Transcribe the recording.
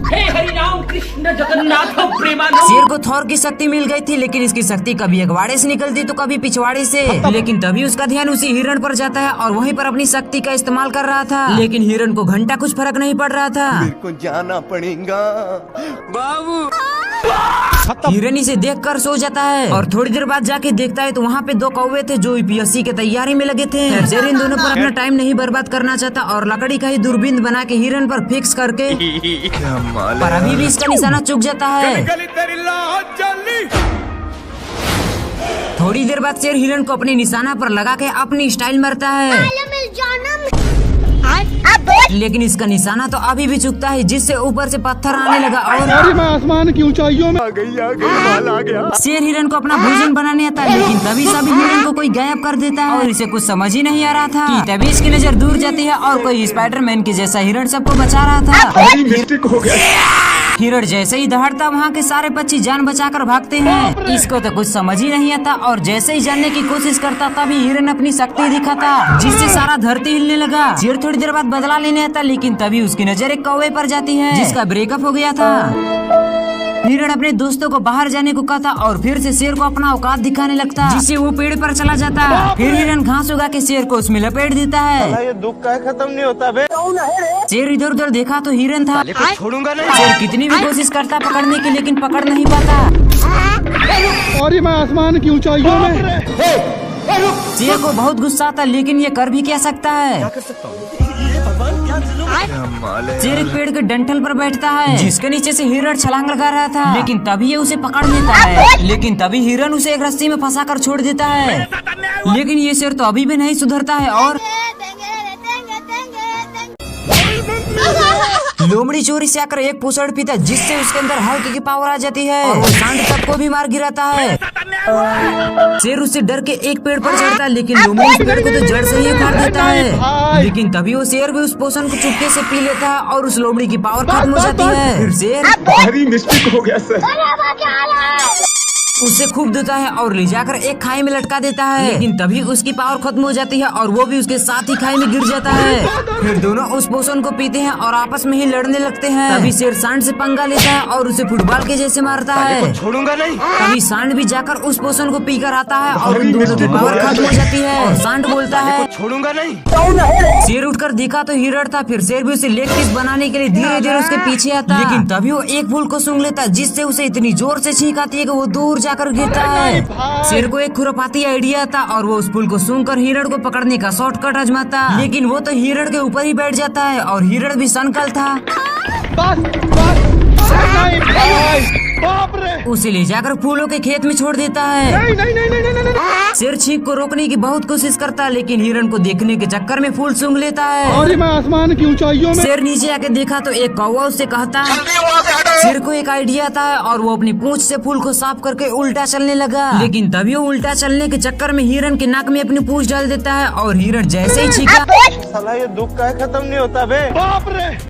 हे हरि राम कृष्ण जगन्नाथ प्रेमानंद। शेर को थॉर की शक्ति मिल गई थी, लेकिन इसकी शक्ति कभी अगवाड़े से निकलती तो कभी पिछवाड़े से। लेकिन तभी उसका ध्यान उसी हिरण पर जाता है और वहीं पर अपनी शक्ति का इस्तेमाल कर रहा था। लेकिन हिरण को घंटा कुछ फर्क नहीं पड़ रहा था। मेरे को जाना पड़ेगा बाबू। हिरण इसे देखकर सो जाता है और थोड़ी देर बाद जाके देखता है तो वहाँ पे दो कौवे थे जो यूपीएससी के तैयारी में लगे थे। शेर इन दोनों पर अपना टाइम नहीं बर्बाद करना चाहता और लकड़ी का ही दूरबीन बना के हिरण पर फिक्स करके, पर अभी भी इसका निशाना चूक जाता है। थोड़ी देर बाद शेर हिरण को अपने निशाना पर लगा के अपनी स्टाइल मारता है, लेकिन इसका निशाना तो अभी भी चुकता है, जिससे ऊपर से पत्थर आने लगा और मैं आसमान की ऊंचाइयों में आ गया। शेर हिरण को अपना भोजन बनाने आता है, लेकिन तभी सभी हिरण को कोई गायब कर देता है और इसे कुछ समझ ही नहीं आ रहा था कि तभी इसकी नजर दूर जाती है और कोई स्पाइडरमैन के जैसा हिरण सबको बचा रहा था। मिस्टेक हो गया। हिरण जैसे ही दहाड़ता वहाँ के सारे पक्षी जान बचाकर भागते हैं। इसको तो कुछ समझ ही नहीं आता और जैसे ही जानने की कोशिश करता तभी हिरण अपनी शक्ति दिखाता, जिससे सारा धरती हिलने लगा। शेर थोड़ी देर बाद बदला लेने आता, लेकिन तभी उसकी नजर एक कौवे पर जाती है जिसका ब्रेकअप हो गया था। हिरण अपने दोस्तों को बाहर जाने को कहता और फिर से शेर को अपना औकात दिखाने लगता, जिससे वो पेड़ पर चला जाता। फिर हिरण घास उगा के शेर को उसमें लपेट देता है। ये दुख का खत्म नहीं होता बे। शेर इधर उधर देखा तो हिरण था। छोड़ूंगा नहीं। शेर कितनी भी कोशिश करता पकड़ने की, लेकिन पकड़ नहीं पाता। और मैं आसमान की ऊंचाइयों में। शेर को बहुत गुस्सा आता, लेकिन ये कर भी क्या सकता है। शेर एक पेड़ के डंठल पर बैठता है, जिसके नीचे से हिरण छलांग लगा रहा था, लेकिन तभी ये उसे पकड़ लेता है। लेकिन तभी हिरण उसे एक रस्सी में फंसा कर छोड़ देता है। लेकिन ये शेर तो अभी भी नहीं सुधरता है और लोमड़ी चोरी से आकर एक पूछड़ पीता, जिससे उसके अंदर हल्क की पावर आ जाती है और वो सांड तक को भी मार गिराता है। शेर उससे डर के एक पेड़ पर चढ़ता है, लेकिन लोमड़ी उस पेड़ को तो जड़ से ही उखाड़ देता है। लेकिन तभी वो शेर भी उस पोषण को चुपके से पी लेता है और उस लोमड़ी की पावर खत्म हो जाती है। फिर शेर भारी मिस्टेक हो गया सर। उसे खूब देता है और ले जाकर एक खाई में लटका देता है, लेकिन तभी उसकी पावर खत्म हो जाती है और वो भी उसके साथ ही खाई में गिर जाता है। फिर दोनों उस पोषण को पीते हैं और आपस में ही लड़ने लगते हैं। तभी शेर सांड से पंगा लेता है और उसे फुटबॉल के जैसे मारता है। छोड़ूंगा नहीं। तभी सांड भी जाकर उस पोषण को पीकर आता है और उन दोनों की पावर खत्म हो जाती है और सांड बोलता है छोड़ूंगा नहीं। शेर उठकर देखा तो हिरण था। फिर शेर भी उसे लेग पीस बनाने के लिए धीरे धीरे उसके पीछे आता, लेकिन तभी वो एक फूल को सूंघ लेता, जिससे उसे इतनी जोर से छींक आती है कि वो दूर जाकर गिरता है। शेर को एक खुरापाती आइडिया था और वो उस फूल को सूंघकर हिरण को पकड़ने का शॉर्टकट आजमाता, लेकिन वो तो हिरण के ऊपर ही बैठ जाता है और हिरण भी सनकल था। उसे ले जाकर फूलों के खेत में छोड़ देता है। शेर छींक को रोकने की बहुत कोशिश करता है, लेकिन हिरण को देखने के चक्कर में फूल सूंघ लेता है। और मैं आसमान की ऊंचाइयों में। शेर नीचे आके देखा तो एक कौवा उससे कहता। शेर को एक आइडिया था और वो अपनी पूंछ से फूल को साफ करके उल्टा चलने लगा, लेकिन तभी वो उल्टा चलने के चक्कर में हिरण के नाक में अपनी पूंछ डाल देता है और हिरण जैसे ही छींका, साला ये दुख का खत्म नहीं होता बे।